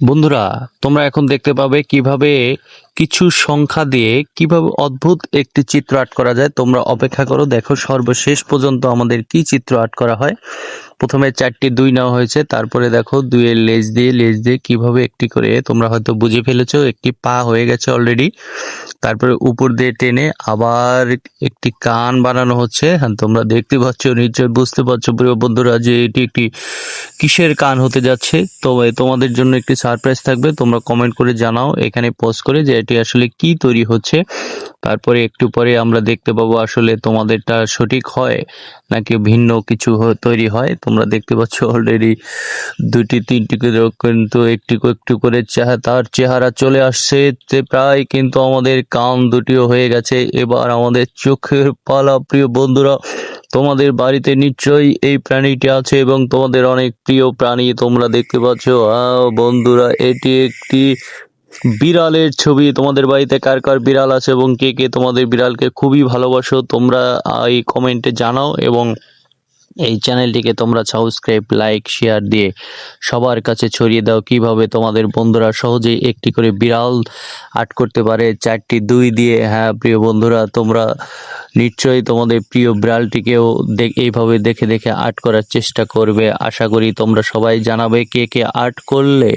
বন্ধুরা, তোমরা এখন দেখতে পাবে কিভাবে কিছু সংখ্যা দিয়ে কিভাবে অদ্ভুত একটি চিত্র আর্ট করা যায়। তোমরা অপেক্ষা করো, দেখো সর্বশেষ পর্যন্ত আমাদের কি চিত্র আর্ট করা হয়। প্রথমে 4টি 2 নেওয়া হয়েছে, তারপরে দেখো 2 এর লেজ দিয়ে কিভাবে একটি করে, তোমরা হয়তো বুঝে ফেলেছো, একটি পা হয়ে গেছে অলরেডি। তারপরে উপর দিয়ে টেনে আবার একটি কান বানানো হচ্ছে। হ্যাঁ, তোমরা দেখতে পাচ্ছ, নিশ্চয় বুঝতে পারছো প্রিয় বন্ধুরা যে এটি একটি কিসের কান হতে যাচ্ছে। তো তোমাদের জন্য একটি সারপ্রাইজ থাকবে, তোমরা কমেন্ট করে জানাও এখানে পোস্ট করে যে এটি আসলে কি তৈরি হচ্ছে। তারপরে একটু পরে আমরা দেখতে পাবো আসলে তোমাদেরটা সঠিক হয় নাকি ভিন্ন কিছু তৈরি হয়। তোমরা দেখতে পাচ্ছ অলরেডি 2টি 3টি করে কিন্তু একটু করে তার চেহারা চলে আসছে। প্রায় কিন্তু আমাদের কান দুটিও হয়ে গেছে। এবার আমাদের চোখের পালা প্রিয় বন্ধুরা। তোমাদের বাড়িতে নিশ্চয়ই এই প্রাণীটি আছে এবং তোমাদের অনেক প্রিয় প্রাণী তোমরা দেখতে পাচ্ছ। বন্ধুরা, এটি একটি বিড়ালের ছবি। তোমাদের বাড়িতে কার কার বিড়াল আছে এবং কে কে তোমাদের বিড়ালকে খুবই ভালোবাসো, তোমরা এই কমেন্টে জানাও। এবং এই চ্যানেলটিকে তোমরা সাবস্ক্রাইব, লাইক, শেয়ার দিয়ে সবার কাছে ছড়িয়ে দাও কিভাবে তোমাদের বন্ধুরা সহজেই একটি করে বিড়াল আর্ট করতে পারে 4টি 2 দিয়ে। হ্যাঁ প্রিয় বন্ধুরা, তোমরা নিশ্চয়ই তোমাদের প্রিয় বিড়ালটিকেও এইভাবে দেখে দেখে আর্ট করার চেষ্টা করবে। আশা করি তোমরা সবাই জানাবে কে কে আর্ট করলে।